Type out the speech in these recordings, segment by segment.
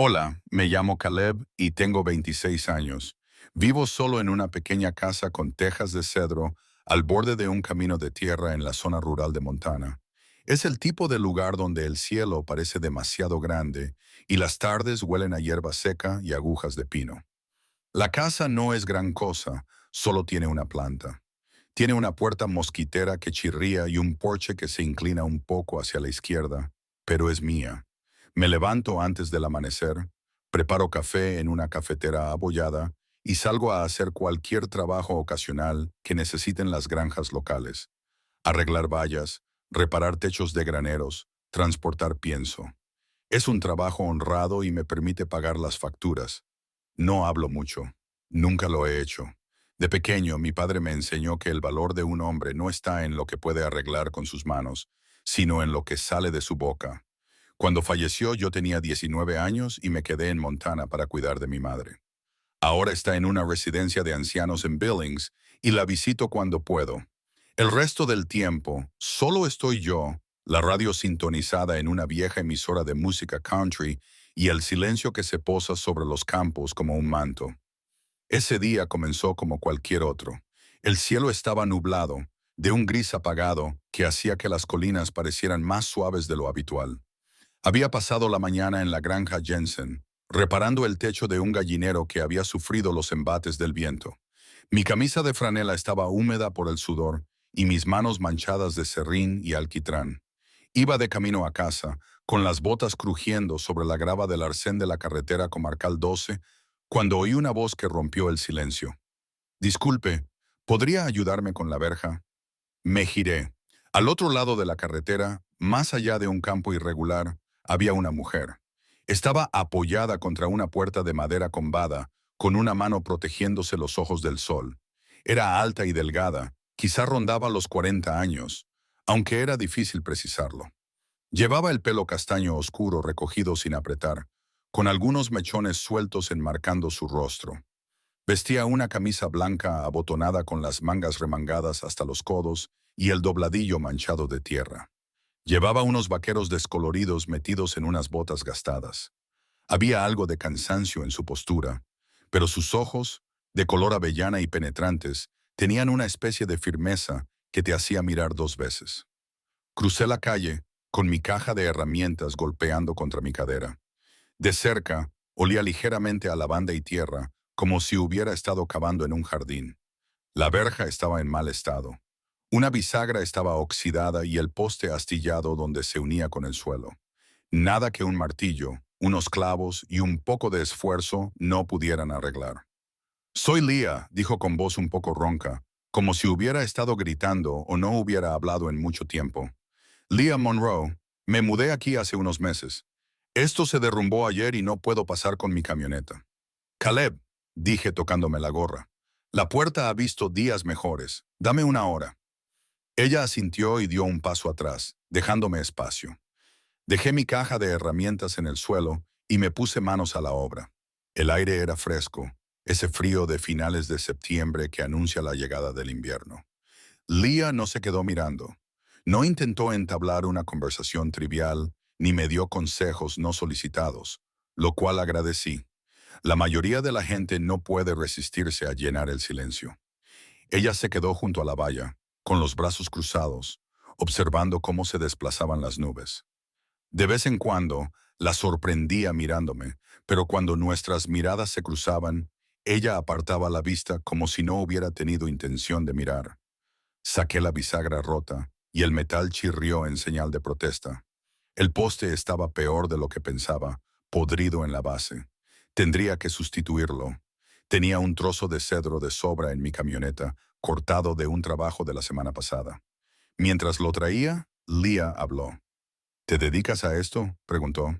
Hola, me llamo Caleb y tengo 26 años. Vivo solo en una pequeña casa con tejas de cedro al borde de un camino de tierra en la zona rural de Montana. Es el tipo de lugar donde el cielo parece demasiado grande y las tardes huelen a hierba seca y agujas de pino. La casa no es gran cosa, solo tiene una planta. Tiene una puerta mosquitera que chirría y un porche que se inclina un poco hacia la izquierda, pero es mía. Me levanto antes del amanecer, preparo café en una cafetera abollada y salgo a hacer cualquier trabajo ocasional que necesiten las granjas locales. Arreglar vallas, reparar techos de graneros, transportar pienso. Es un trabajo honrado y me permite pagar las facturas. No hablo mucho. Nunca lo he hecho. De pequeño, mi padre me enseñó que el valor de un hombre no está en lo que puede arreglar con sus manos, sino en lo que sale de su boca. Cuando falleció, yo tenía 19 años y me quedé en Montana para cuidar de mi madre. Ahora está en una residencia de ancianos en Billings y la visito cuando puedo. El resto del tiempo, solo estoy yo, la radio sintonizada en una vieja emisora de música country y el silencio que se posa sobre los campos como un manto. Ese día comenzó como cualquier otro. El cielo estaba nublado, de un gris apagado que hacía que las colinas parecieran más suaves de lo habitual. Había pasado la mañana en la granja Jensen, reparando el techo de un gallinero que había sufrido los embates del viento. Mi camisa de franela estaba húmeda por el sudor y mis manos manchadas de serrín y alquitrán. Iba de camino a casa, con las botas crujiendo sobre la grava del arcén de la carretera comarcal 12, cuando oí una voz que rompió el silencio. Disculpe, ¿podría ayudarme con la verja? Me giré. Al otro lado de la carretera, más allá de un campo irregular, había una mujer. Estaba apoyada contra una puerta de madera combada, con una mano protegiéndose los ojos del sol. Era alta y delgada, quizá rondaba los 40 años, aunque era difícil precisarlo. Llevaba el pelo castaño oscuro recogido sin apretar, con algunos mechones sueltos enmarcando su rostro. Vestía una camisa blanca abotonada con las mangas remangadas hasta los codos y el dobladillo manchado de tierra. Llevaba unos vaqueros descoloridos metidos en unas botas gastadas. Había algo de cansancio en su postura, pero sus ojos, de color avellana y penetrantes, tenían una especie de firmeza que te hacía mirar dos veces. Crucé la calle, con mi caja de herramientas golpeando contra mi cadera. De cerca, olía ligeramente a lavanda y tierra, como si hubiera estado cavando en un jardín. La verja estaba en mal estado. Una bisagra estaba oxidada y el poste astillado donde se unía con el suelo. Nada que un martillo, unos clavos y un poco de esfuerzo no pudieran arreglar. Soy Leah, dijo con voz un poco ronca, como si hubiera estado gritando o no hubiera hablado en mucho tiempo. Leah Monroe, me mudé aquí hace unos meses. Esto se derrumbó ayer y no puedo pasar con mi camioneta. Caleb, dije tocándome la gorra. La puerta ha visto días mejores. Dame una hora. Ella asintió y dio un paso atrás, dejándome espacio. Dejé mi caja de herramientas en el suelo y me puse manos a la obra. El aire era fresco, ese frío de finales de septiembre que anuncia la llegada del invierno. Leah no se quedó mirando. No intentó entablar una conversación trivial, ni me dio consejos no solicitados, lo cual agradecí. La mayoría de la gente no puede resistirse a llenar el silencio. Ella se quedó junto a la valla, con los brazos cruzados, observando cómo se desplazaban las nubes. De vez en cuando, la sorprendía mirándome, pero cuando nuestras miradas se cruzaban, ella apartaba la vista como si no hubiera tenido intención de mirar. Saqué la bisagra rota y el metal chirrió en señal de protesta. El poste estaba peor de lo que pensaba, podrido en la base. Tendría que sustituirlo. Tenía un trozo de cedro de sobra en mi camioneta, cortado de un trabajo de la semana pasada. Mientras lo traía, Leah habló. ¿Te dedicas a esto?, preguntó.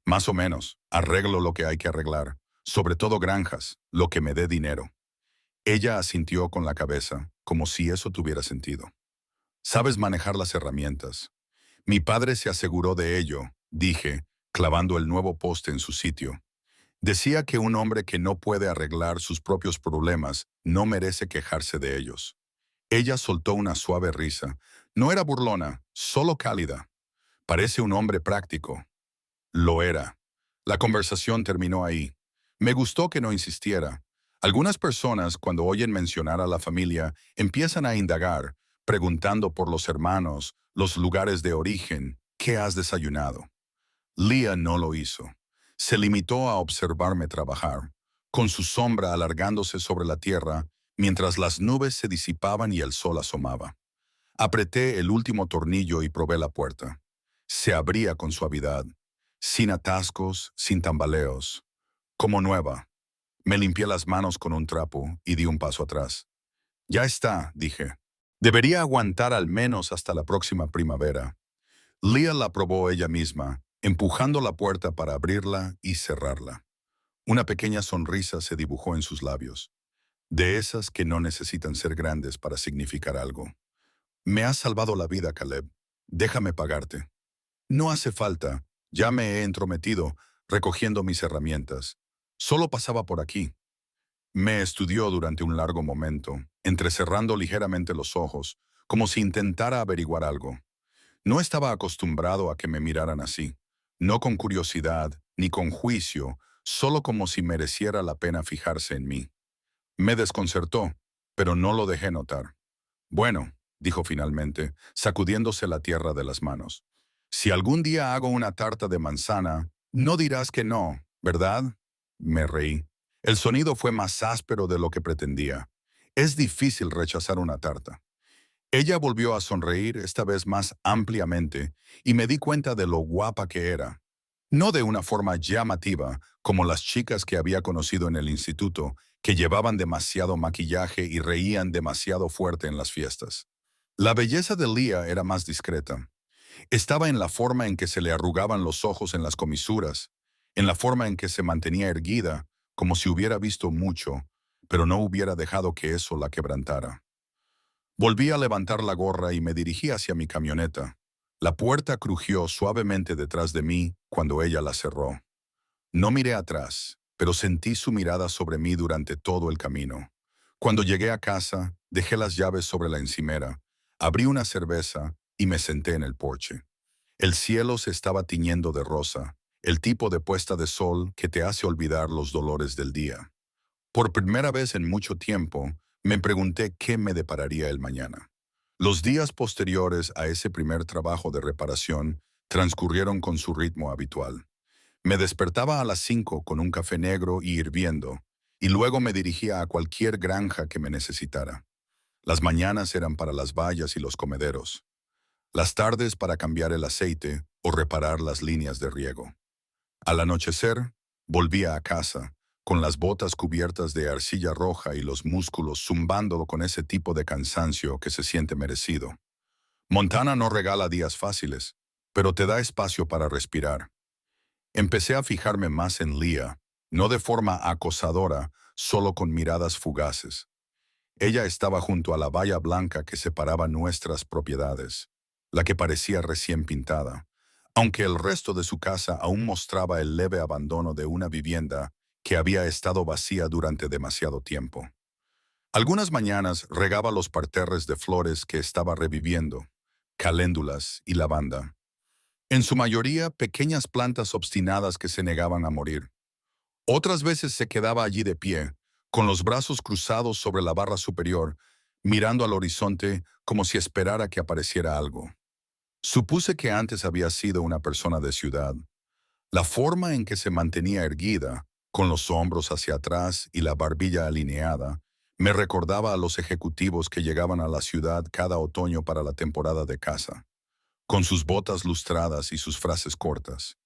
Más o menos. Arreglo lo que hay que arreglar. Sobre todo granjas, lo que me dé dinero. Ella asintió con la cabeza, como si eso tuviera sentido. Sabes manejar las herramientas. Mi padre se aseguró de ello, dije, clavando el nuevo poste en su sitio. Decía que un hombre que no puede arreglar sus propios problemas no merece quejarse de ellos. Ella soltó una suave risa. No era burlona, solo cálida. Parece un hombre práctico. Lo era. La conversación terminó ahí. Me gustó que no insistiera. Algunas personas, cuando oyen mencionar a la familia, empiezan a indagar, preguntando por los hermanos, los lugares de origen, ¿qué has desayunado? Leah no lo hizo. Se limitó a observarme trabajar, con su sombra alargándose sobre la tierra, mientras las nubes se disipaban y el sol asomaba. Apreté el último tornillo y probé la puerta. Se abría con suavidad, sin atascos, sin tambaleos, como nueva. Me limpié las manos con un trapo y di un paso atrás. Ya está, dije. Debería aguantar al menos hasta la próxima primavera. Leah la probó ella misma, empujando la puerta para abrirla y cerrarla. Una pequeña sonrisa se dibujó en sus labios, de esas que no necesitan ser grandes para significar algo. Me has salvado la vida, Caleb. Déjame pagarte. No hace falta. Ya me he entrometido, recogiendo mis herramientas. Solo pasaba por aquí. Me estudió durante un largo momento, entrecerrando ligeramente los ojos, como si intentara averiguar algo. No estaba acostumbrado a que me miraran así, no con curiosidad ni con juicio, solo como si mereciera la pena fijarse en mí. Me desconcertó, pero no lo dejé notar. Bueno, dijo finalmente, sacudiéndose la tierra de las manos. Si algún día hago una tarta de manzana, no dirás que no, ¿verdad? Me reí. El sonido fue más áspero de lo que pretendía. Es difícil rechazar una tarta. Ella volvió a sonreír, esta vez más ampliamente, y me di cuenta de lo guapa que era. No de una forma llamativa, como las chicas que había conocido en el instituto, que llevaban demasiado maquillaje y reían demasiado fuerte en las fiestas. La belleza de Leah era más discreta. Estaba en la forma en que se le arrugaban los ojos en las comisuras, en la forma en que se mantenía erguida, como si hubiera visto mucho, pero no hubiera dejado que eso la quebrantara. Volví a levantar la gorra y me dirigí hacia mi camioneta. La puerta crujió suavemente detrás de mí cuando ella la cerró. No miré atrás, pero sentí su mirada sobre mí durante todo el camino. Cuando llegué a casa, dejé las llaves sobre la encimera, abrí una cerveza y me senté en el porche. El cielo se estaba tiñendo de rosa, el tipo de puesta de sol que te hace olvidar los dolores del día. Por primera vez en mucho tiempo, me pregunté qué me depararía el mañana. Los días posteriores a ese primer trabajo de reparación transcurrieron con su ritmo habitual. Me despertaba a las 5 con un café negro y hirviendo, y luego me dirigía a cualquier granja que me necesitara. Las mañanas eran para las vallas y los comederos, las tardes para cambiar el aceite o reparar las líneas de riego. Al anochecer, volvía a casa, con las botas cubiertas de arcilla roja y los músculos zumbando con ese tipo de cansancio que se siente merecido. Montana no regala días fáciles, pero te da espacio para respirar. Empecé a fijarme más en Leah, no de forma acosadora, solo con miradas fugaces. Ella estaba junto a la valla blanca que separaba nuestras propiedades, la que parecía recién pintada, aunque el resto de su casa aún mostraba el leve abandono de una vivienda que había estado vacía durante demasiado tiempo. Algunas mañanas regaba los parterres de flores que estaba reviviendo, caléndulas y lavanda. En su mayoría, pequeñas plantas obstinadas que se negaban a morir. Otras veces se quedaba allí de pie, con los brazos cruzados sobre la barra superior, mirando al horizonte como si esperara que apareciera algo. Supuse que antes había sido una persona de ciudad. La forma en que se mantenía erguida, con los hombros hacia atrás y la barbilla alineada, me recordaba a los ejecutivos que llegaban a la ciudad cada otoño para la temporada de caza, con sus botas lustradas y sus frases cortas.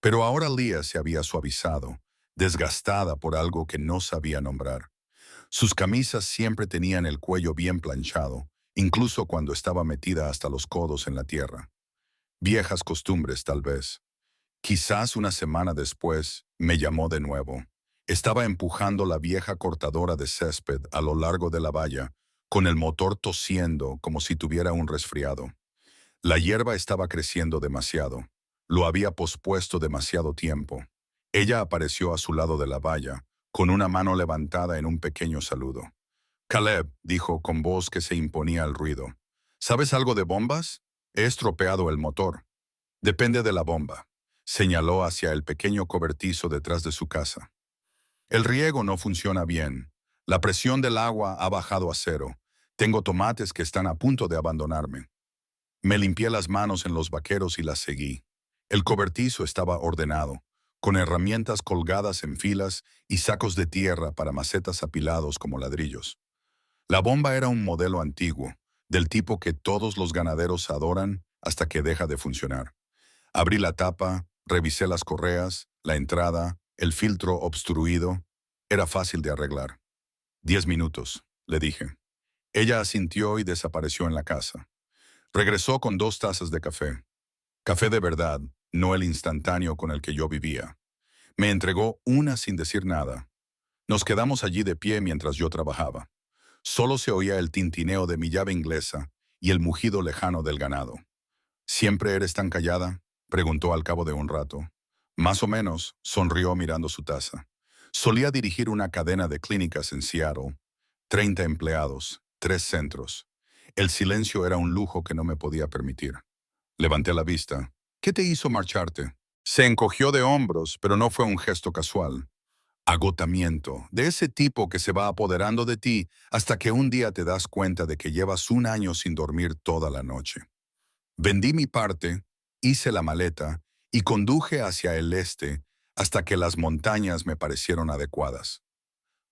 Pero ahora Leah se había suavizado, desgastada por algo que no sabía nombrar. Sus camisas siempre tenían el cuello bien planchado, incluso cuando estaba metida hasta los codos en la tierra. Viejas costumbres, tal vez. Quizás una semana después, me llamó de nuevo. Estaba empujando la vieja cortadora de césped a lo largo de la valla, con el motor tosiendo como si tuviera un resfriado. La hierba estaba creciendo demasiado. Lo había pospuesto demasiado tiempo. Ella apareció a su lado de la valla, con una mano levantada en un pequeño saludo. Caleb, dijo con voz que se imponía al ruido. ¿Sabes algo de bombas? He estropeado el motor. Depende de la bomba. Señaló hacia el pequeño cobertizo detrás de su casa. El riego no funciona bien. La presión del agua ha bajado a cero. Tengo tomates que están a punto de abandonarme. Me limpié las manos en los vaqueros y las seguí. El cobertizo estaba ordenado, con herramientas colgadas en filas y sacos de tierra para macetas apilados como ladrillos. La bomba era un modelo antiguo, del tipo que todos los ganaderos adoran hasta que deja de funcionar. Abrí la tapa, revisé las correas, la entrada, el filtro obstruido. Era fácil de arreglar. 10 minutos, le dije. Ella asintió y desapareció en la casa. Regresó con 2 tazas de café. Café de verdad, no el instantáneo con el que yo vivía. Me entregó una sin decir nada. Nos quedamos allí de pie mientras yo trabajaba. Solo se oía el tintineo de mi llave inglesa y el mugido lejano del ganado. ¿Siempre eres tan callada?, preguntó al cabo de un rato. Más o menos, sonrió mirando su taza. Solía dirigir una cadena de clínicas en Seattle. 30 empleados, 3 centros. El silencio era un lujo que no me podía permitir. Levanté la vista. ¿Qué te hizo marcharte? Se encogió de hombros, pero no fue un gesto casual. Agotamiento, de ese tipo que se va apoderando de ti hasta que un día te das cuenta de que llevas un año sin dormir toda la noche. Vendí mi parte, hice la maleta y conduje hacia el este hasta que las montañas me parecieron adecuadas.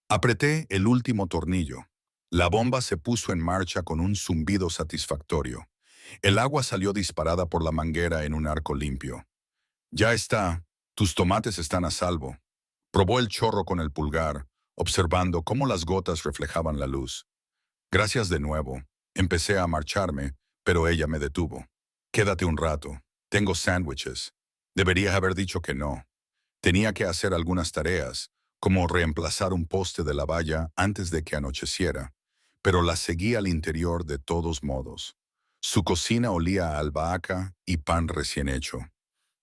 Apreté el último tornillo. La bomba se puso en marcha con un zumbido satisfactorio. El agua salió disparada por la manguera en un arco limpio. Ya está, tus tomates están a salvo. Probó el chorro con el pulgar, observando cómo las gotas reflejaban la luz. Gracias de nuevo. Empecé a marcharme, pero ella me detuvo. Quédate un rato. Tengo sándwiches. Deberías haber dicho que no. Tenía que hacer algunas tareas, como reemplazar un poste de la valla antes de que anocheciera, pero la seguí al interior de todos modos. Su cocina olía a albahaca y pan recién hecho.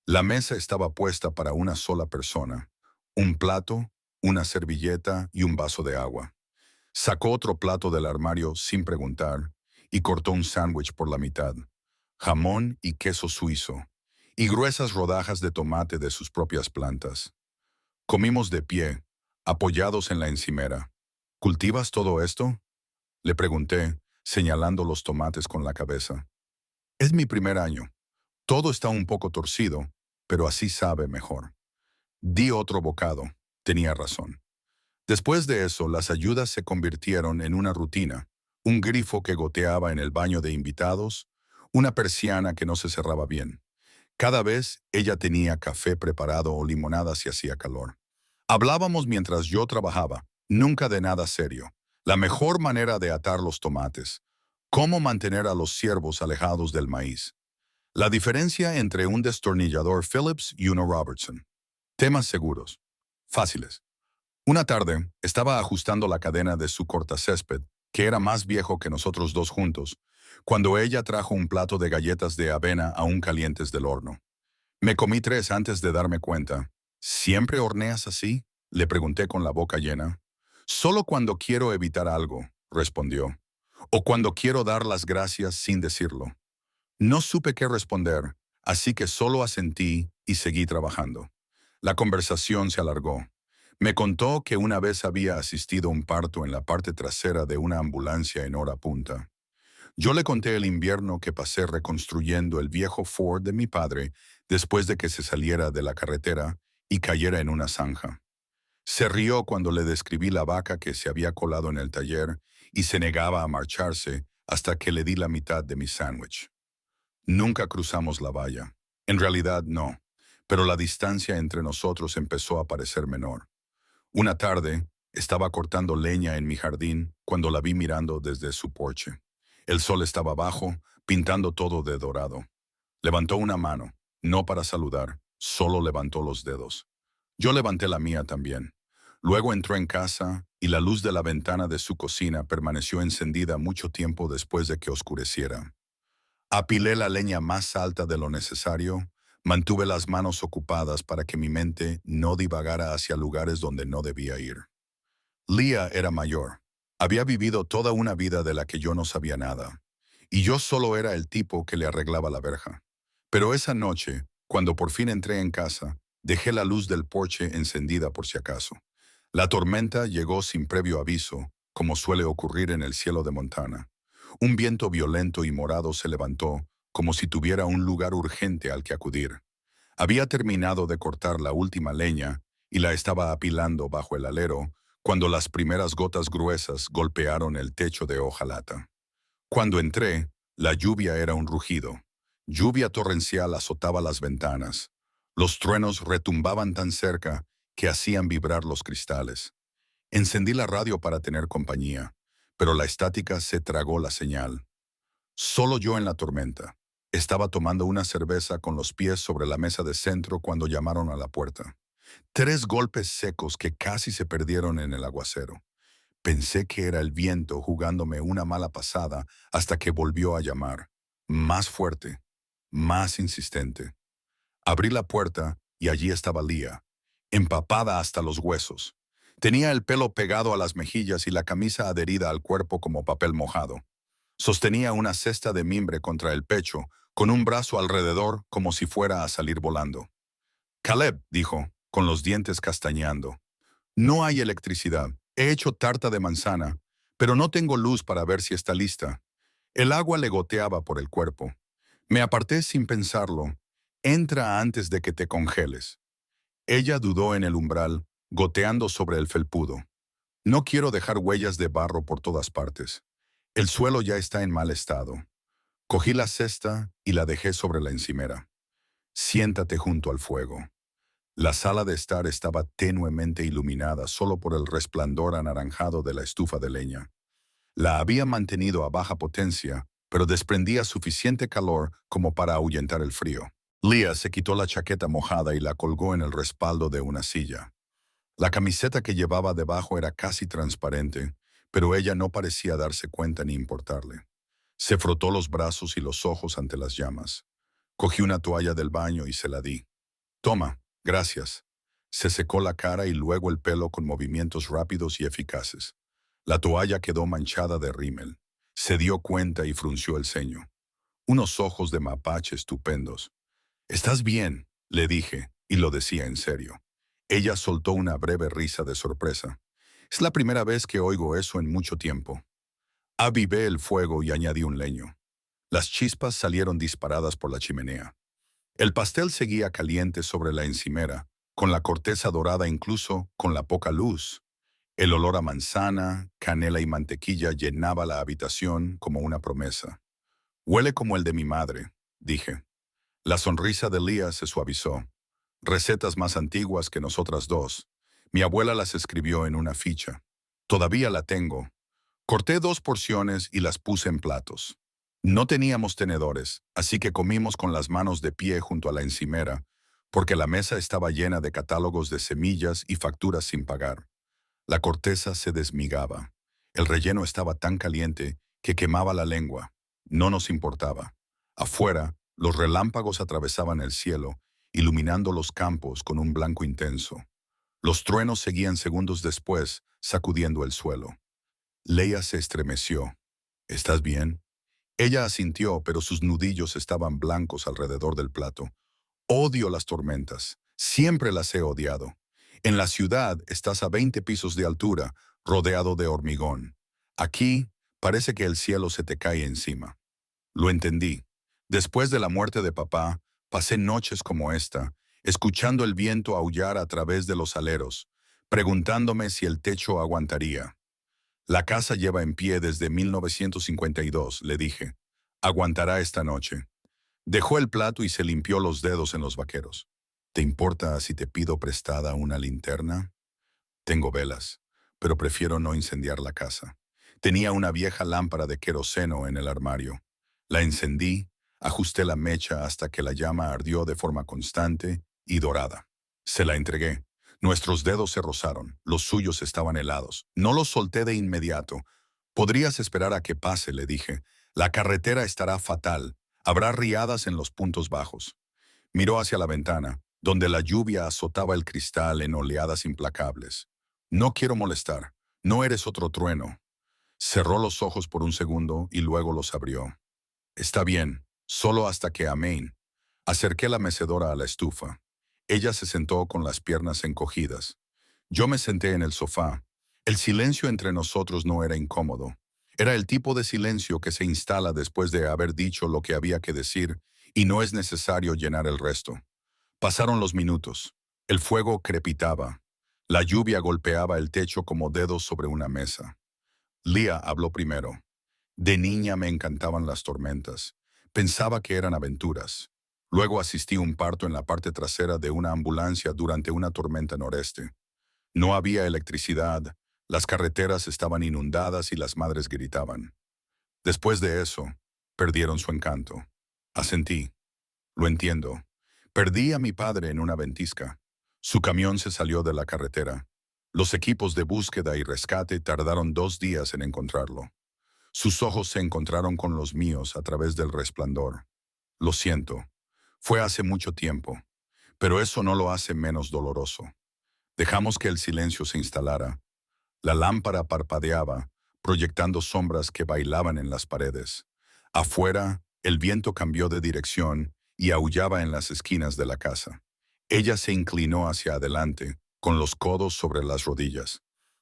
La mesa estaba puesta para una sola persona. Un plato, una servilleta y un vaso de agua. Sacó otro plato del armario sin preguntar y cortó un sándwich por la mitad. Jamón y queso suizo, y gruesas rodajas de tomate de sus propias plantas. Comimos de pie, apoyados en la encimera. ¿Cultivas todo esto?, le pregunté, señalando los tomates con la cabeza. Es mi primer año. Todo está un poco torcido, pero así sabe mejor. Di otro bocado. Tenía razón. Después de eso, las ayudas se convirtieron en una rutina, un grifo que goteaba en el baño de invitados, una persiana que no se cerraba bien. Cada vez ella tenía café preparado o limonada si hacía calor. Hablábamos mientras yo trabajaba, nunca de nada serio. La mejor manera de atar los tomates. Cómo mantener a los ciervos alejados del maíz. La diferencia entre un destornillador Phillips y uno Robertson. Temas seguros. Fáciles. Una tarde, estaba ajustando la cadena de su cortacésped, que era más viejo que nosotros dos juntos, cuando ella trajo un plato de galletas de avena aún calientes del horno. Me comí 3 antes de darme cuenta. ¿Siempre horneas así?, le pregunté con la boca llena. Solo cuando quiero evitar algo, respondió. O cuando quiero dar las gracias sin decirlo. No supe qué responder, así que solo asentí y seguí trabajando. La conversación se alargó. Me contó que una vez había asistido a un parto en la parte trasera de una ambulancia en hora punta. Yo le conté el invierno que pasé reconstruyendo el viejo Ford de mi padre después de que se saliera de la carretera y cayera en una zanja. Se rió cuando le describí la vaca que se había colado en el taller y se negaba a marcharse hasta que le di la mitad de mi sándwich. Nunca cruzamos la valla. En realidad no, pero la distancia entre nosotros empezó a parecer menor. Una tarde, estaba cortando leña en mi jardín cuando la vi mirando desde su porche. El sol estaba bajo, pintando todo de dorado. Levantó una mano, no para saludar, solo levantó los dedos. Yo levanté la mía también. Luego entró en casa y la luz de la ventana de su cocina permaneció encendida mucho tiempo después de que oscureciera. Apilé la leña más alta de lo necesario, mantuve las manos ocupadas para que mi mente no divagara hacia lugares donde no debía ir. Leah era mayor. Había vivido toda una vida de la que yo no sabía nada, y yo solo era el tipo que le arreglaba la verja. Pero esa noche, Cuando por fin entré en casa, dejé la luz del porche encendida por si acaso. La tormenta llegó sin previo aviso, como suele ocurrir en el cielo de Montana. Un viento violento y morado se levantó, como si tuviera un lugar urgente al que acudir. Había terminado de cortar la última leña y la estaba apilando bajo el alero cuando las primeras gotas gruesas golpearon el techo de hojalata. Cuando entré, la lluvia era un rugido. Lluvia torrencial azotaba las ventanas. Los truenos retumbaban tan cerca que hacían vibrar los cristales. Encendí la radio para tener compañía, pero la estática se tragó la señal. Solo yo en la tormenta. Estaba tomando una cerveza con los pies sobre la mesa de centro cuando llamaron a la puerta. 3 golpes secos que casi se perdieron en el aguacero. Pensé que era el viento jugándome una mala pasada hasta que volvió a llamar. Más fuerte, más insistente. Abrí la puerta y allí estaba Leah, empapada hasta los huesos. Tenía el pelo pegado a las mejillas y la camisa adherida al cuerpo como papel mojado. Sostenía una cesta de mimbre contra el pecho, con un brazo alrededor como si fuera a salir volando. Caleb, dijo, con los dientes castañeando. No hay electricidad. He hecho tarta de manzana, pero no tengo luz para ver si está lista. El agua le goteaba por el cuerpo. Me aparté sin pensarlo. Entra antes de que te congeles. Ella dudó en el umbral, goteando sobre el felpudo. No quiero dejar huellas de barro por todas partes. El suelo ya está en mal estado. Cogí la cesta y la dejé sobre la encimera. Siéntate junto al fuego. La sala de estar estaba tenuemente iluminada solo por el resplandor anaranjado de la estufa de leña. La había mantenido a baja potencia, pero desprendía suficiente calor como para ahuyentar el frío. Leah se quitó la chaqueta mojada y la colgó en el respaldo de una silla. La camiseta que llevaba debajo era casi transparente, pero ella no parecía darse cuenta ni importarle. Se frotó los brazos y los ojos ante las llamas. Cogí una toalla del baño y se la di. Toma, gracias. Se secó la cara y luego el pelo con movimientos rápidos y eficaces. La toalla quedó manchada de rímel. Se dio cuenta y frunció el ceño. Unos ojos de mapache estupendos. «¿Estás bien?», le dije, y lo decía en serio. Ella soltó una breve risa de sorpresa. «Es la primera vez que oigo eso en mucho tiempo». Avivé el fuego y añadí un leño. Las chispas salieron disparadas por la chimenea. El pastel seguía caliente sobre la encimera, con la corteza dorada incluso con la poca luz. El olor a manzana, canela y mantequilla llenaba la habitación como una promesa. «Huele como el de mi madre», dije. La sonrisa de Leah se suavizó. «Recetas más antiguas que nosotras dos. Mi abuela las escribió en una ficha. Todavía la tengo. Corté 2 porciones y las puse en platos. No teníamos tenedores, así que comimos con las manos de pie junto a la encimera, porque la mesa estaba llena de catálogos de semillas y facturas sin pagar. La corteza se desmigaba. El relleno estaba tan caliente que quemaba la lengua. No nos importaba. Afuera, los relámpagos atravesaban el cielo, iluminando los campos con un blanco intenso. Los truenos seguían segundos después, sacudiendo el suelo. Leah se estremeció. «¿Estás bien?». Ella asintió, pero sus nudillos estaban blancos alrededor del plato. «Odio las tormentas. Siempre las he odiado. En la ciudad estás a 20 pisos de altura, rodeado de hormigón. Aquí parece que el cielo se te cae encima». Lo entendí. Después de la muerte de papá, pasé noches como esta, escuchando el viento aullar a través de los aleros, preguntándome si el techo aguantaría. «La casa lleva en pie desde 1952», le dije. «Aguantará esta noche». Dejó el plato y se limpió los dedos en los vaqueros. «¿Te importa si te pido prestada una linterna?» «Tengo velas, pero prefiero no incendiar la casa». Tenía una vieja lámpara de queroseno en el armario. La encendí, ajusté la mecha hasta que la llama ardió de forma constante y dorada. Se la entregué. Nuestros dedos se rozaron, los suyos estaban helados. No los solté de inmediato. «Podrías esperar a que pase», le dije. «La carretera estará fatal. Habrá riadas en los puntos bajos». Miró hacia la ventana, donde la lluvia azotaba el cristal en oleadas implacables. «No quiero molestar. No eres otro trueno». Cerró los ojos por un segundo y luego los abrió. «Está bien, solo hasta que amén». Acerqué la mecedora a la estufa. Ella se sentó con las piernas encogidas. Yo me senté en el sofá. El silencio entre nosotros no era incómodo. Era el tipo de silencio que se instala después de haber dicho lo que había que decir y no es necesario llenar el resto. Pasaron los minutos. El fuego crepitaba. La lluvia golpeaba el techo como dedos sobre una mesa. Leah habló primero. De niña me encantaban las tormentas. Pensaba que eran aventuras. Luego asistí a un parto en la parte trasera de una ambulancia durante una tormenta noreste. No había electricidad, las carreteras estaban inundadas y las madres gritaban. Después de eso, perdieron su encanto. Asentí. Lo entiendo. Perdí a mi padre en una ventisca. Su camión se salió de la carretera. Los equipos de búsqueda y rescate tardaron 2 días en encontrarlo. Sus ojos se encontraron con los míos a través del resplandor. Lo siento. Fue hace mucho tiempo, pero eso no lo hace menos doloroso. Dejamos que el silencio se instalara. La lámpara parpadeaba, proyectando sombras que bailaban en las paredes. Afuera, el viento cambió de dirección y aullaba en las esquinas de la casa. Ella se inclinó hacia adelante, con los codos sobre las rodillas.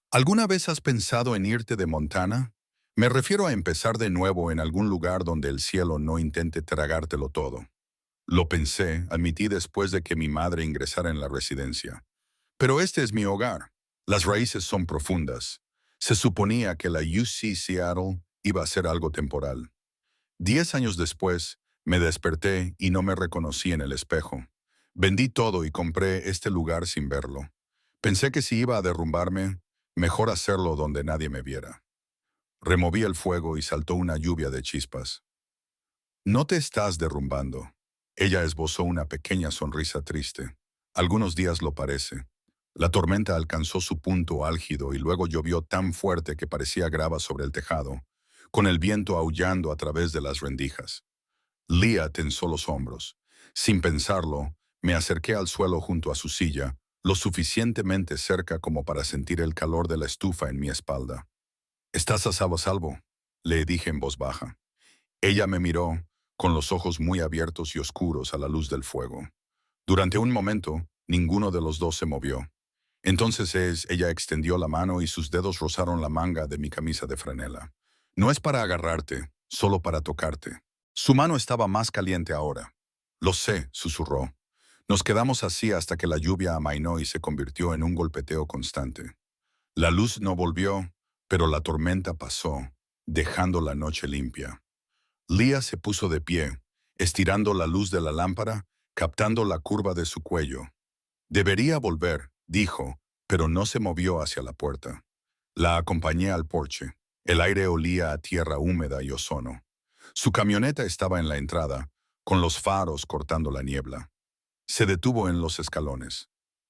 ¿Alguna vez has pensado en irte de Montana? Me refiero a empezar de nuevo en algún lugar donde el cielo no intente tragártelo todo. Lo pensé, admití después de que mi madre ingresara en la residencia. Pero este es mi hogar. Las raíces son profundas. Se suponía que la UC Seattle iba a ser algo temporal. 10 años después, me desperté y no me reconocí en el espejo. Vendí todo y compré este lugar sin verlo. Pensé que si iba a derrumbarme, mejor hacerlo donde nadie me viera. Removí el fuego y saltó una lluvia de chispas. No te estás derrumbando. Ella esbozó una pequeña sonrisa triste. Algunos días lo parece. La tormenta alcanzó su punto álgido y luego llovió tan fuerte que parecía grava sobre el tejado, con el viento aullando a través de las rendijas. Leah tensó los hombros. Sin pensarlo, me acerqué al suelo junto a su silla, lo suficientemente cerca como para sentir el calor de la estufa en mi espalda. «¿Estás a salvo?» le dije en voz baja. Ella me miró, con los ojos muy abiertos y oscuros a la luz del fuego. Durante un momento, ninguno de los dos se movió. Entonces ella extendió la mano y sus dedos rozaron la manga de mi camisa de franela. «No es para agarrarte, solo para tocarte». Su mano estaba más caliente ahora. «Lo sé», susurró. Nos quedamos así hasta que la lluvia amainó y se convirtió en un golpeteo constante. La luz no volvió, pero la tormenta pasó, dejando la noche limpia. Leah se puso de pie, estirando la luz de la lámpara, captando la curva de su cuello. «Debería volver», dijo, pero no se movió hacia la puerta. La acompañé al porche. El aire olía a tierra húmeda y ozono. Su camioneta estaba en la entrada, con los faros cortando la niebla. Se detuvo en los escalones.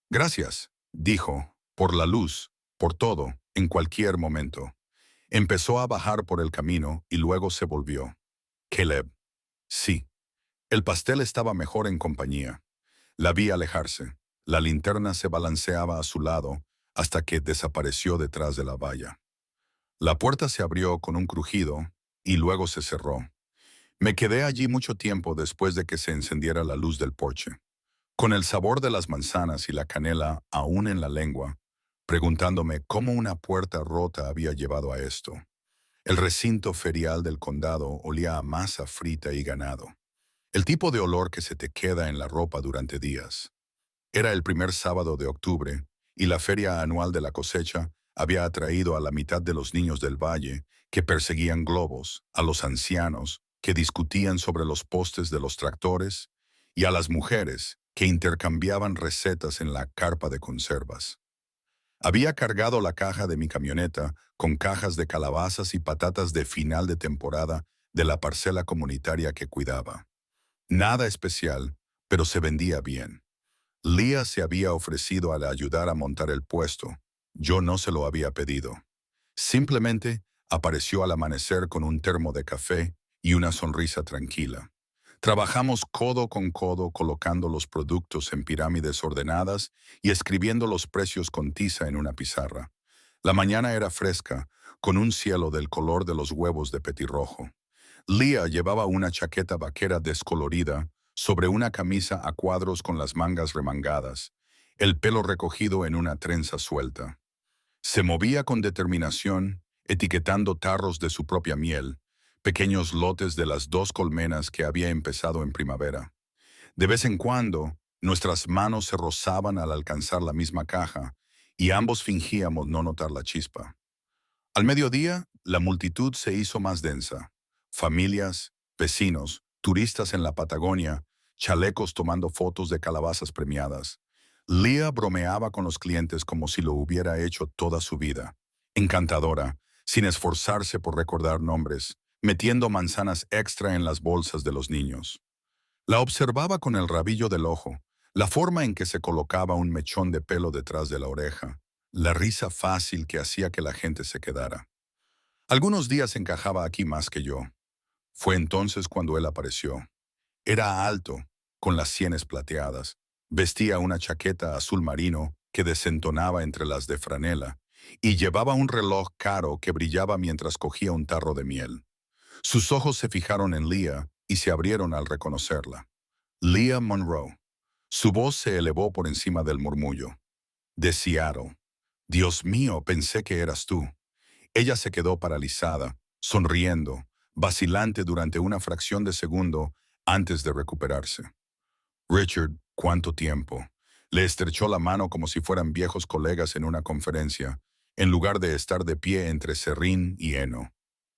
«Gracias», dijo, «por la luz, por todo, en cualquier momento». Empezó a bajar por el camino y luego se volvió. «Caleb». Sí. El pastel estaba mejor en compañía. La vi alejarse. La linterna se balanceaba a su lado hasta que desapareció detrás de la valla. La puerta se abrió con un crujido y luego se cerró. Me quedé allí mucho tiempo después de que se encendiera la luz del porche, con el sabor de las manzanas y la canela aún en la lengua, preguntándome cómo una puerta rota había llevado a esto. El recinto ferial del condado olía a masa frita y ganado. El tipo de olor que se te queda en la ropa durante días. Era el primer sábado de octubre y la feria anual de la cosecha había atraído a la mitad de los niños del valle que perseguían globos, a los ancianos que discutían sobre los postes de los tractores y a las mujeres que intercambiaban recetas en la carpa de conservas. Había cargado la caja de mi camioneta con cajas de calabazas y patatas de final de temporada de la parcela comunitaria que cuidaba. Nada especial, pero se vendía bien. Leah se había ofrecido a ayudar a montar el puesto. Yo no se lo había pedido. Simplemente apareció al amanecer con un termo de café y una sonrisa tranquila. Trabajamos codo con codo colocando los productos en pirámides ordenadas y escribiendo los precios con tiza en una pizarra. La mañana era fresca, con un cielo del color de los huevos de petirrojo. Leah llevaba una chaqueta vaquera descolorida, sobre una camisa a cuadros con las mangas remangadas, el pelo recogido en una trenza suelta. Se movía con determinación, etiquetando tarros de su propia miel, pequeños lotes de las 2 colmenas que había empezado en primavera. De vez en cuando, nuestras manos se rozaban al alcanzar la misma caja, y ambos fingíamos no notar la chispa. Al mediodía, la multitud se hizo más densa. Familias, vecinos, turistas en la Patagonia, chalecos tomando fotos de calabazas premiadas. Leah bromeaba con los clientes como si lo hubiera hecho toda su vida. Encantadora, sin esforzarse por recordar nombres, metiendo manzanas extra en las bolsas de los niños. La observaba con el rabillo del ojo, la forma en que se colocaba un mechón de pelo detrás de la oreja, la risa fácil que hacía que la gente se quedara. Algunos días encajaba aquí más que yo. Fue entonces cuando él apareció. Era alto, con las sienes plateadas. Vestía una chaqueta azul marino que desentonaba entre las de franela y llevaba un reloj caro que brillaba mientras cogía un tarro de miel. Sus ojos se fijaron en Leah y se abrieron al reconocerla. Leah Monroe. Su voz se elevó por encima del murmullo. De Seattle. Dios mío, pensé que eras tú. Ella se quedó paralizada, sonriendo, vacilante durante una fracción de segundo antes de recuperarse. Richard, ¿cuánto tiempo? Le estrechó la mano como si fueran viejos colegas en una conferencia, en lugar de estar de pie entre serrín y heno.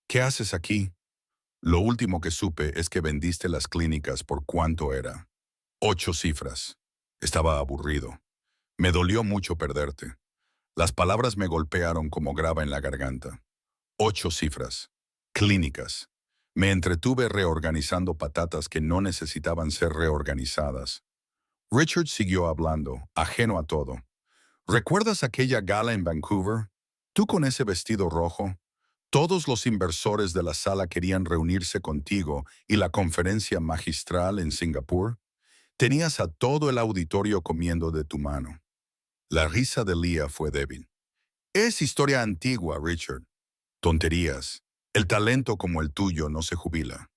¿Qué haces aquí? Lo último que supe es que vendiste las clínicas por cuánto era. 8 cifras. Estaba aburrido. Me dolió mucho perderte. Las palabras me golpearon como grava en la garganta. 8 cifras. Clínicas. Me entretuve reorganizando patatas que no necesitaban ser reorganizadas. Richard siguió hablando, ajeno a todo. ¿Recuerdas aquella gala en Vancouver? Tú con ese vestido rojo. Todos los inversores de la sala querían reunirse contigo y la conferencia magistral en Singapur. Tenías a todo el auditorio comiendo de tu mano. La risa de Leah fue débil. Es historia antigua, Richard. Tonterías. El talento como el tuyo no se jubila.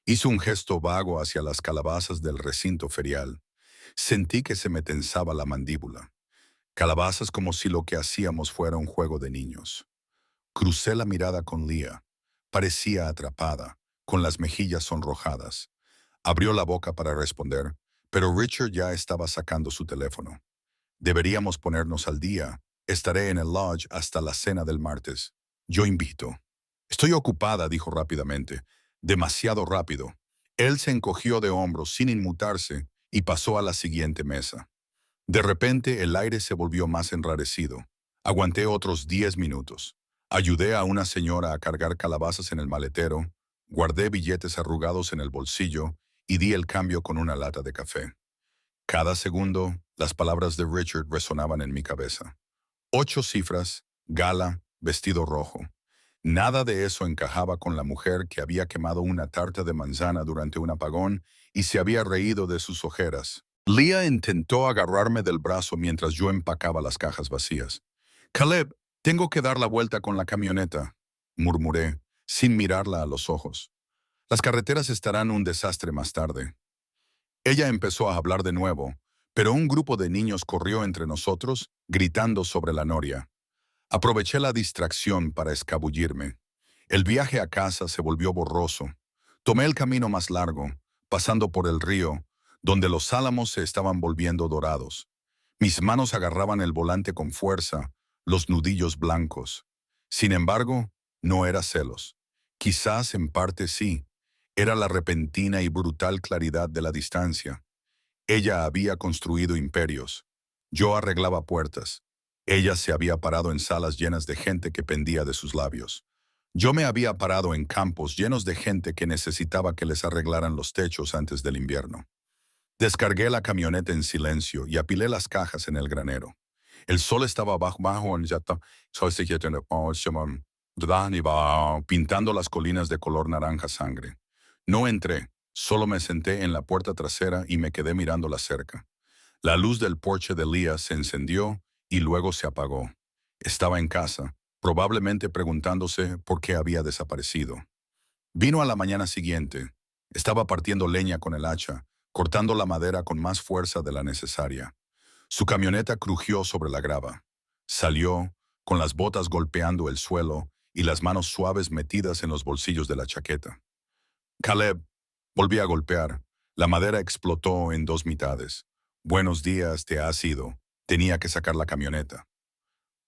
Hizo un gesto vago hacia las calabazas del recinto ferial. Sentí que se me tensaba la mandíbula. Calabazas como si lo que hacíamos fuera un juego de niños. Crucé la mirada con Leah. Parecía atrapada, con las mejillas sonrojadas. Abrió la boca para responder, pero Richard ya estaba sacando su teléfono. Deberíamos ponernos al día. Estaré en el lodge hasta la cena del martes. Yo invito. Estoy ocupada, dijo rápidamente. Demasiado rápido. Él se encogió de hombros sin inmutarse y pasó a la siguiente mesa. De repente el aire se volvió más enrarecido. Aguanté otros 10 minutos. Ayudé a una señora a cargar calabazas en el maletero, guardé billetes arrugados en el bolsillo y di el cambio con una lata de café. Cada segundo, las palabras de Richard resonaban en mi cabeza. 8 cifras, gala, vestido rojo. Nada de eso encajaba con la mujer que había quemado una tarta de manzana durante un apagón y se había reído de sus ojeras. Leah intentó agarrarme del brazo mientras yo empacaba las cajas vacías. Caleb, tengo que dar la vuelta con la camioneta, murmuré, sin mirarla a los ojos. Las carreteras estarán un desastre más tarde. Ella empezó a hablar de nuevo, pero un grupo de niños corrió entre nosotros, gritando sobre la noria. Aproveché la distracción para escabullirme. El viaje a casa se volvió borroso. Tomé el camino más largo, pasando por el río, donde los álamos se estaban volviendo dorados. Mis manos agarraban el volante con fuerza, los nudillos blancos. Sin embargo, no era celos. Quizás en parte sí. Era la repentina y brutal claridad de la distancia. Ella había construido imperios. Yo arreglaba puertas. Ella se había parado en salas llenas de gente que pendía de sus labios. Yo me había parado en campos llenos de gente que necesitaba que les arreglaran los techos antes del invierno. Descargué la camioneta en silencio y apilé las cajas en el granero. El sol estaba pintando las colinas de color naranja sangre. No entré, solo me senté en la puerta trasera y me quedé mirando la cerca. La luz del porche de Leah se encendió y luego se apagó. Estaba en casa, probablemente preguntándose por qué había desaparecido. Vino a la mañana siguiente. Estaba partiendo leña con el hacha, cortando la madera con más fuerza de la necesaria. Su camioneta crujió sobre la grava. Salió, con las botas golpeando el suelo y las manos suaves metidas en los bolsillos de la chaqueta. Caleb, volví a golpear. La madera explotó en dos mitades. Buenos días, te has ido. Tenía que sacar la camioneta.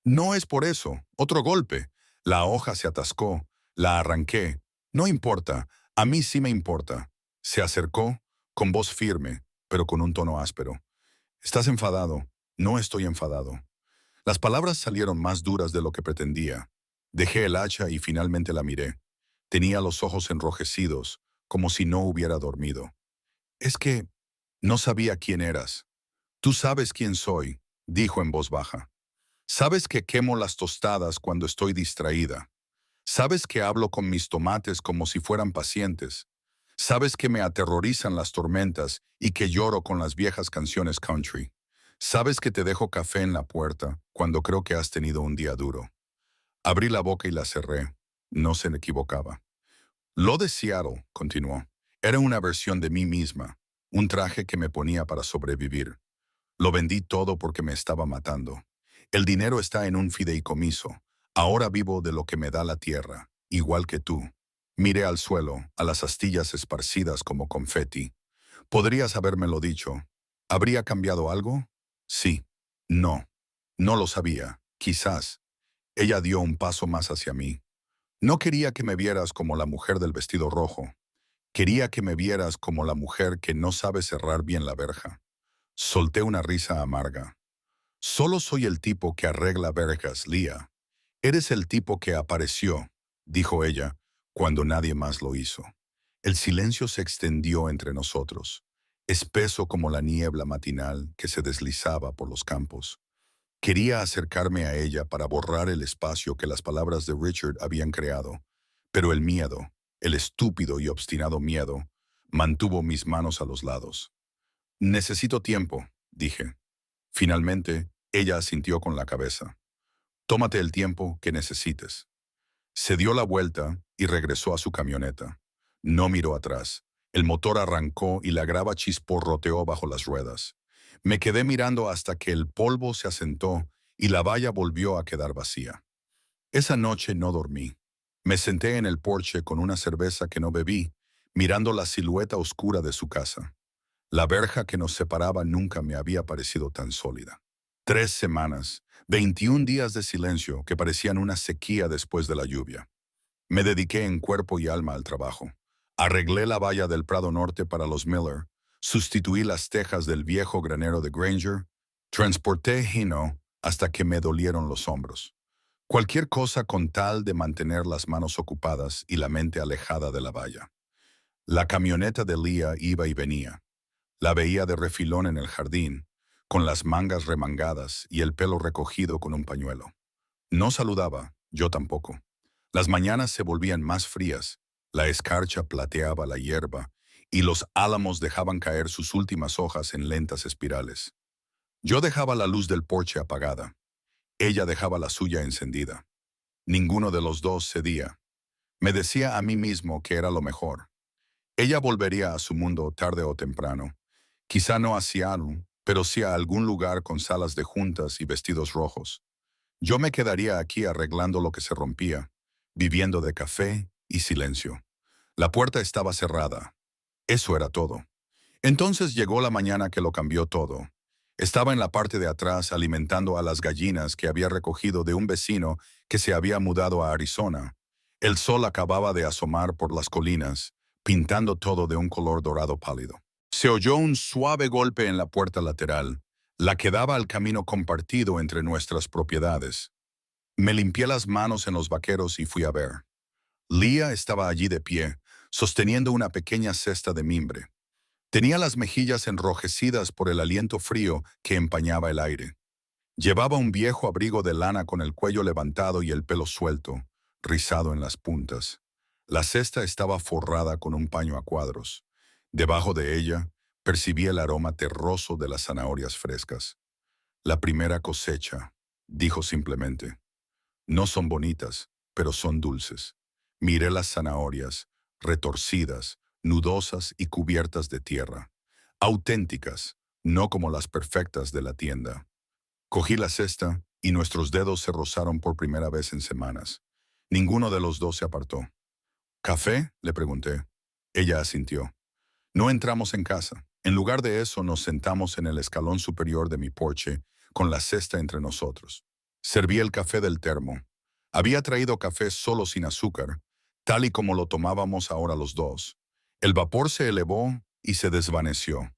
No es por eso. Otro golpe. La hoja se atascó. La arranqué. No importa. A mí sí me importa. Se acercó, con voz firme, pero con un tono áspero. Estás enfadado. No estoy enfadado. Las palabras salieron más duras de lo que pretendía. Dejé el hacha y finalmente la miré. Tenía los ojos enrojecidos, como si no hubiera dormido. Es que no sabía quién eras. Tú sabes quién soy, dijo en voz baja. Sabes que quemo las tostadas cuando estoy distraída. Sabes que hablo con mis tomates como si fueran pacientes. Sabes que me aterrorizan las tormentas y que lloro con las viejas canciones country. Sabes que te dejo café en la puerta cuando creo que has tenido un día duro. Abrí la boca y la cerré. No se equivocaba. Lo de Seattle, continuó, era una versión de mí misma, un traje que me ponía para sobrevivir. Lo vendí todo porque me estaba matando. El dinero está en un fideicomiso. Ahora vivo de lo que me da la tierra, igual que tú. Miré al suelo, a las astillas esparcidas como confeti. Podrías habérmelo dicho. ¿Habría cambiado algo? Sí. No. No lo sabía. Quizás. Ella dio un paso más hacia mí. No quería que me vieras como la mujer del vestido rojo. Quería que me vieras como la mujer que no sabe cerrar bien la verja. Solté una risa amarga. Solo soy el tipo que arregla verjas, Leah. Eres el tipo que apareció, dijo ella, cuando nadie más lo hizo. El silencio se extendió entre nosotros, espeso como la niebla matinal que se deslizaba por los campos. Quería acercarme a ella para borrar el espacio que las palabras de Richard habían creado, pero el miedo, el estúpido y obstinado miedo, mantuvo mis manos a los lados. Necesito tiempo, dije. Finalmente, ella asintió con la cabeza. Tómate el tiempo que necesites. Se dio la vuelta y regresó a su camioneta. No miró atrás. El motor arrancó y la grava chisporroteó bajo las ruedas. Me quedé mirando hasta que el polvo se asentó y la valla volvió a quedar vacía. Esa noche no dormí. Me senté en el porche con una cerveza que no bebí, mirando la silueta oscura de su casa. La verja que nos separaba nunca me había parecido tan sólida. 3 semanas, 21 días de silencio que parecían una sequía después de la lluvia. Me dediqué en cuerpo y alma al trabajo. Arreglé la valla del Prado Norte para los Miller, sustituí las tejas del viejo granero de Granger, transporté hino hasta que me dolieron los hombros. Cualquier cosa con tal de mantener las manos ocupadas y la mente alejada de la valla. La camioneta de Leah iba y venía. La veía de refilón en el jardín, con las mangas remangadas y el pelo recogido con un pañuelo. No saludaba, yo tampoco. Las mañanas se volvían más frías, la escarcha plateaba la hierba y los álamos dejaban caer sus últimas hojas en lentas espirales. Yo dejaba la luz del porche apagada. Ella dejaba la suya encendida. Ninguno de los dos cedía. Me decía a mí mismo que era lo mejor. Ella volvería a su mundo tarde o temprano. Quizá no a Seattle, pero sí a algún lugar con salas de juntas y vestidos rojos. Yo me quedaría aquí arreglando lo que se rompía, viviendo de café y silencio. La puerta estaba cerrada. Eso era todo. Entonces llegó la mañana que lo cambió todo. Estaba en la parte de atrás alimentando a las gallinas que había recogido de un vecino que se había mudado a Arizona. El sol acababa de asomar por las colinas, pintando todo de un color dorado pálido. Se oyó un suave golpe en la puerta lateral, la que daba al camino compartido entre nuestras propiedades. Me limpié las manos en los vaqueros y fui a ver. Leah estaba allí de pie, sosteniendo una pequeña cesta de mimbre. Tenía las mejillas enrojecidas por el aliento frío que empañaba el aire. Llevaba un viejo abrigo de lana con el cuello levantado y el pelo suelto, rizado en las puntas. La cesta estaba forrada con un paño a cuadros. Debajo de ella, percibí el aroma terroso de las zanahorias frescas. La primera cosecha, dijo simplemente. No son bonitas, pero son dulces. Miré las zanahorias, retorcidas, nudosas y cubiertas de tierra. auténticas, no como las perfectas de la tienda. Cogí la cesta y nuestros dedos se rozaron por primera vez en semanas. Ninguno de los dos se apartó. ¿Café?, le pregunté. Ella asintió. No entramos en casa. En lugar de eso, nos sentamos en el escalón superior de mi porche, con la cesta entre nosotros. Serví el café del termo. Había traído café solo sin azúcar, tal y como lo tomábamos ahora los dos. El vapor se elevó y se desvaneció.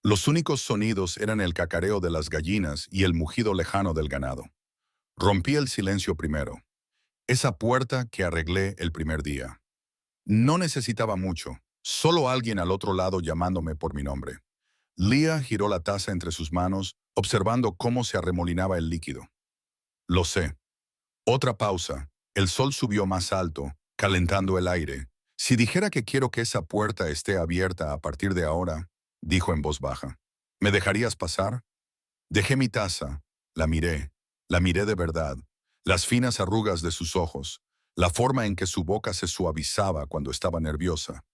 Los únicos sonidos eran el cacareo de las gallinas y el mugido lejano del ganado. Rompí el silencio primero. Esa puerta que arreglé el primer día. No necesitaba mucho, solo alguien al otro lado llamándome por mi nombre. Leah giró la taza entre sus manos, observando cómo se arremolinaba el líquido. Lo sé. Otra pausa. El sol subió más alto, calentando el aire. Si dijera que quiero que esa puerta esté abierta a partir de ahora, dijo en voz baja, ¿me dejarías pasar? Dejé mi taza, la miré de verdad, las finas arrugas de sus ojos, la forma en que su boca se suavizaba cuando estaba nerviosa,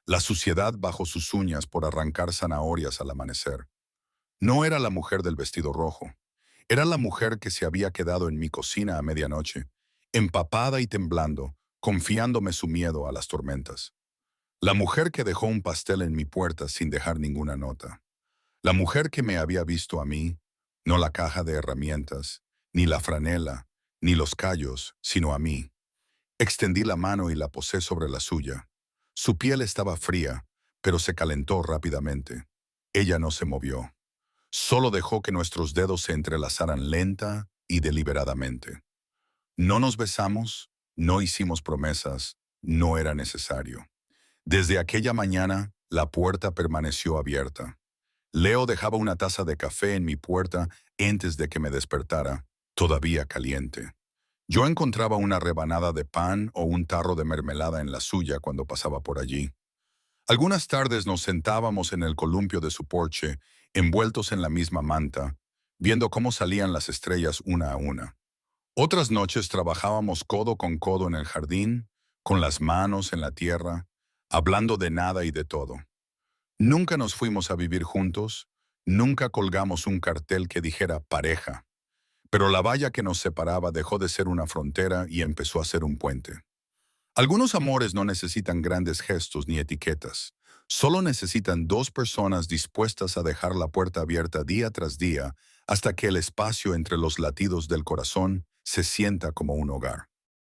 la suciedad bajo sus uñas por arrancar zanahorias al amanecer. No era la mujer del vestido rojo, era la mujer que se había quedado en mi cocina a medianoche, empapada y temblando, confiándome su miedo a las tormentas. La mujer que dejó un pastel en mi puerta sin dejar ninguna nota. La mujer que me había visto a mí, no la caja de herramientas, ni la franela, ni los callos, sino a mí. Extendí la mano y la posé sobre la suya. Su piel estaba fría, pero se calentó rápidamente. Ella no se movió. Solo dejó que nuestros dedos se entrelazaran lenta y deliberadamente. No nos besamos, no hicimos promesas, no era necesario. Desde aquella mañana, la puerta permaneció abierta. Leo dejaba una taza de café en mi puerta antes de que me despertara, todavía caliente. Yo encontraba una rebanada de pan o un tarro de mermelada en la suya cuando pasaba por allí. Algunas tardes nos sentábamos en el columpio de su porche, envueltos en la misma manta, viendo cómo salían las estrellas una a una. Otras noches trabajábamos codo con codo en el jardín, con las manos en la tierra, hablando de nada y de todo. Nunca nos fuimos a vivir juntos, nunca colgamos un cartel que dijera pareja, pero la valla que nos separaba dejó de ser una frontera y empezó a ser un puente. Algunos amores no necesitan grandes gestos ni etiquetas, solo necesitan dos personas dispuestas a dejar la puerta abierta día tras día hasta que el espacio entre los latidos del corazón se sienta como un hogar.